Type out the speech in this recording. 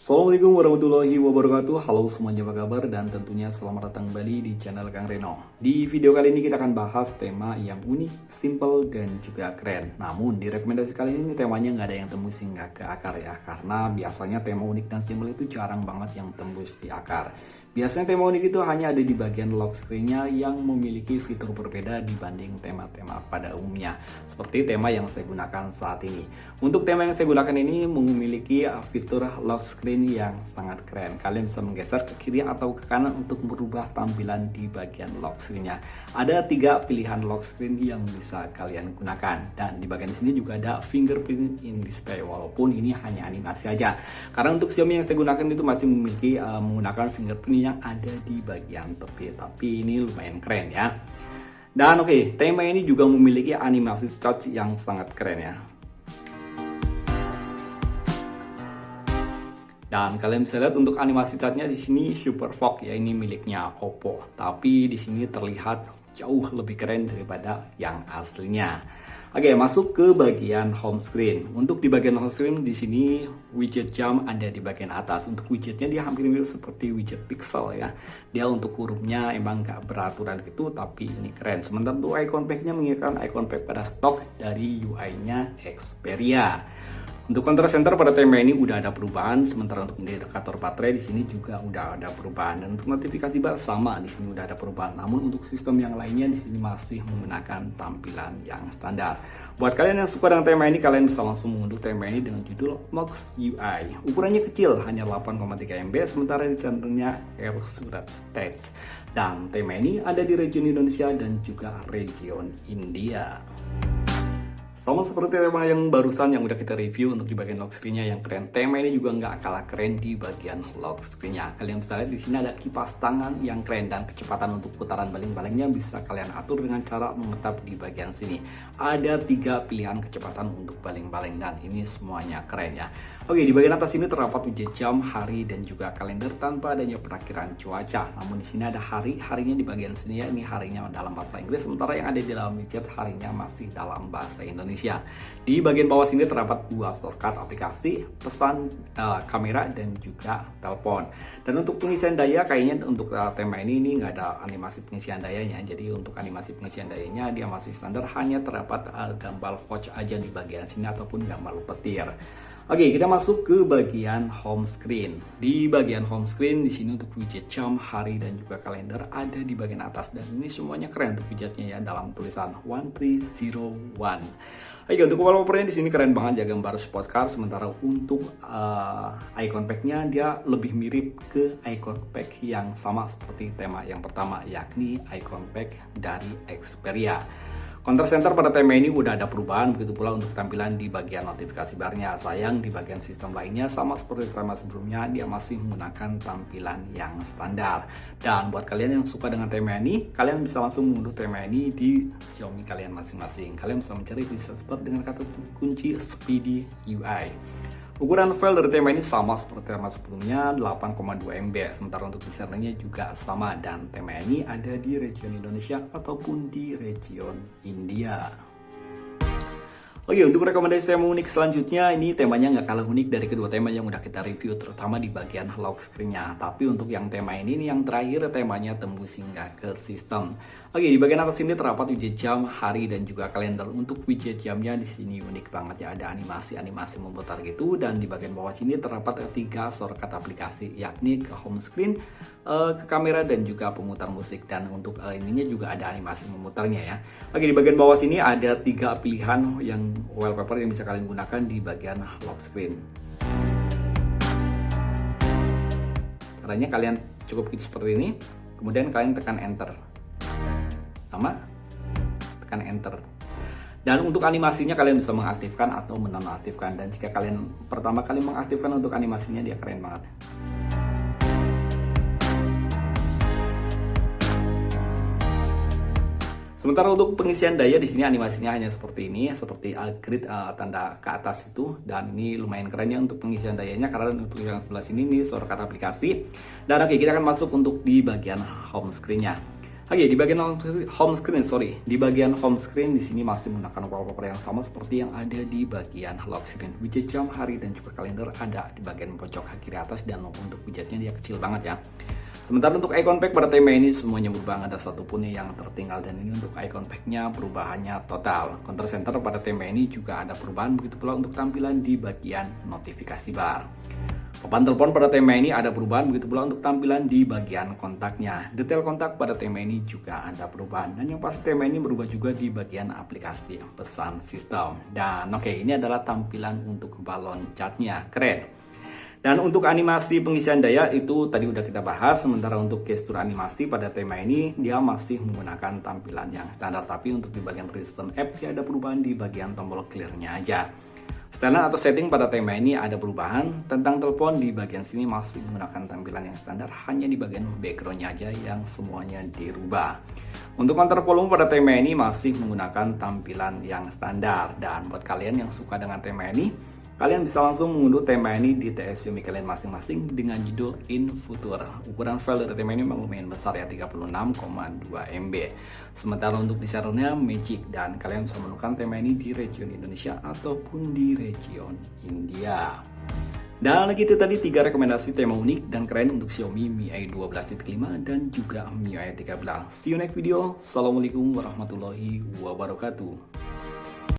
Assalamualaikum warahmatullahi wabarakatuh. Halo semuanya, apa kabar? Dan tentunya selamat datang kembali di channel Kang Reno. Di video kali ini kita akan bahas tema yang unik, simple, dan juga keren. Namun di rekomendasi kali ini temanya nggak ada yang tembus hingga ke akar ya. Karena biasanya tema unik dan simple itu jarang banget yang tembus di akar. Biasanya tema unik itu hanya ada di bagian lock screen-nya yang memiliki fitur berbeda dibanding tema-tema pada umumnya. Seperti tema yang saya gunakan saat ini. Untuk tema yang saya gunakan ini memiliki fitur lock screen yang sangat keren. Kalian bisa menggeser ke kiri atau ke kanan untuk merubah tampilan di bagian lock screen-nya. Ada 3 pilihan lock screen yang bisa kalian gunakan. Dan di bagian sini juga ada fingerprint in display, walaupun ini hanya animasi aja. Karena untuk Xiaomi yang saya gunakan itu masih memiliki menggunakan fingerprint yang ada di bagian tepi, tapi ini lumayan keren ya. Dan oke, tema ini juga memiliki animasi touch yang sangat keren ya. Dan kalian bisa lihat untuk animasi catnya di sini Super Fog ya, ini miliknya Oppo. Tapi di sini terlihat jauh lebih keren daripada yang aslinya. Oke, masuk ke bagian home screen. Untuk di bagian home screen di sini widget jam ada di bagian atas. Untuk widgetnya dia hampir mirip seperti widget Pixel ya. Dia untuk hurufnya emang nggak beraturan gitu, tapi ini keren. Sementara untuk icon pack-nya mengingatkan icon pack pada stok dari UI-nya Xperia. Untuk control center pada tema ini udah ada perubahan, sementara untuk indikator baterai di sini juga udah ada perubahan, dan untuk notifikasi bar sama di sini udah ada perubahan. Namun untuk sistem yang lainnya di sini masih menggunakan tampilan yang standar. Buat kalian yang suka dengan tema ini, kalian bisa langsung mengunduh tema ini dengan judul Mox UI. Ukurannya kecil, hanya 8,3 MB, sementara desainnya Air Surat Stage. Dan tema ini ada di region Indonesia dan juga region India. Sama seperti tema yang barusan yang udah kita review untuk di bagian lock screen-nya yang keren, tema ini juga nggak kalah keren di bagian lock screen-nya. Kalian bisa lihat di sini ada kipas tangan yang keren, dan kecepatan untuk putaran baling-balingnya bisa kalian atur dengan cara mengetap di bagian sini. Ada 3 pilihan kecepatan untuk baling-baling, dan ini semuanya keren ya. Oke, di bagian atas ini terdapat widget jam, hari, dan juga kalender tanpa adanya perakiraan cuaca. Namun di sini ada harinya di bagian sini ya, ini harinya dalam bahasa Inggris, sementara yang ada di dalam widget harinya masih dalam bahasa Indonesia. Di bagian bawah sini terdapat 2 shortcut aplikasi, pesan, kamera, dan juga telepon. Dan untuk pengisian daya, kayaknya untuk tema ini nggak ada animasi pengisian dayanya. Jadi untuk animasi pengisian dayanya dia masih standar, hanya terdapat gambar watch aja di bagian sini ataupun gambar petir. Oke, kita masuk ke bagian home screen. Di bagian home screen di sini untuk widget jam, hari, dan juga kalender ada di bagian atas, dan ini semuanya keren untuk widgetnya ya, dalam tulisan 1301. Oke, untuk wallpapernya di sini keren banget ya, gambar sport car. Sementara untuk icon pack-nya dia lebih mirip ke icon pack yang sama seperti tema yang pertama, yakni icon pack dari Xperia. Control center pada tema ini udah ada perubahan, begitu pula untuk tampilan di bagian notifikasi barnya. Sayang di bagian sistem lainnya sama seperti tema sebelumnya, dia masih menggunakan tampilan yang standar. Dan buat kalian yang suka dengan tema ini, kalian bisa langsung mengunduh tema ini di Xiaomi kalian masing-masing. Kalian bisa mencari di search bar dengan kata kunci Speedy UI. Ukuran file dari tema ini sama seperti tema sebelumnya, 8,2 MB. Sementara untuk desainnya juga sama, dan tema ini ada di region Indonesia ataupun di region India. Oke, untuk rekomendasi tema unik selanjutnya, ini temanya nggak kalah unik dari kedua tema yang udah kita review, terutama di bagian lock screen-nya. Tapi untuk yang tema ini yang terakhir, temanya tembus hingga ke sistem. Oke, di bagian atas ini terdapat widget jam, hari, dan juga kalender. Untuk widget jamnya di sini unik banget ya, ada animasi-animasi memutar gitu. Dan di bagian bawah sini terdapat 3 shortcut aplikasi, yakni ke home screen, ke kamera, dan juga pemutar musik. Dan untuk ininya juga ada animasi memutarnya ya. Oke, di bagian bawah sini ada 3 pilihan yang wallpaper yang bisa kalian gunakan di bagian lock screen. Caranya kalian cukup gitu seperti ini, kemudian kalian tekan enter. Sama, tekan enter. Dan untuk animasinya kalian bisa mengaktifkan atau menonaktifkan. Dan jika kalian pertama kali mengaktifkan untuk animasinya, dia keren banget. Sementara untuk pengisian daya di sini animasinya hanya seperti ini, seperti grid tanda ke atas itu, dan ini lumayan keren ya untuk pengisian dayanya, karena untuk yang sebelah sini nih shortcut aplikasi. Dan oke, kita akan masuk untuk di bagian home screen-nya. Oke, di bagian di bagian home screen di sini masih menggunakan wallpaper yang sama seperti yang ada di bagian lock screen. Widget jam, hari, dan juga kalender ada di bagian pojok kiri atas, dan untuk widgetnya dia kecil banget ya. Sementara untuk icon pack pada tema ini semuanya berubah, ada satu pun yang tertinggal, dan ini untuk icon packnya perubahannya total. Control center pada tema ini juga ada perubahan, begitu pula untuk tampilan di bagian notifikasi bar. Papan telepon pada tema ini ada perubahan, begitu pula untuk tampilan di bagian kontaknya. Detail kontak pada tema ini juga ada perubahan, dan yang pasti tema ini berubah juga di bagian aplikasi pesan sistem. Dan oke, ini adalah tampilan untuk balon catnya, keren. Dan untuk animasi pengisian daya itu tadi udah kita bahas. Sementara untuk gestur animasi pada tema ini dia masih menggunakan tampilan yang standar, tapi untuk di bagian resistant app dia ada perubahan di bagian tombol clear-nya aja. Standar atau setting pada tema ini ada perubahan. Tentang telepon di bagian sini masih menggunakan tampilan yang standar, hanya di bagian backgroundnya aja yang semuanya dirubah. Untuk counter volume pada tema ini masih menggunakan tampilan yang standar. Dan buat kalian yang suka dengan tema ini, kalian bisa langsung mengunduh tema ini di TS Xiaomi kalian masing-masing dengan judul In Future. Ukuran file dari tema ini memang lumayan besar ya, 36,2 MB. Sementara untuk desainnya Magic, dan kalian bisa menemukan tema ini di region Indonesia ataupun di region India. Dan gitu tadi 3 rekomendasi tema unik dan keren untuk Xiaomi MIUI 12.5 dan juga MIUI 13. See you next video. Assalamualaikum warahmatullahi wabarakatuh.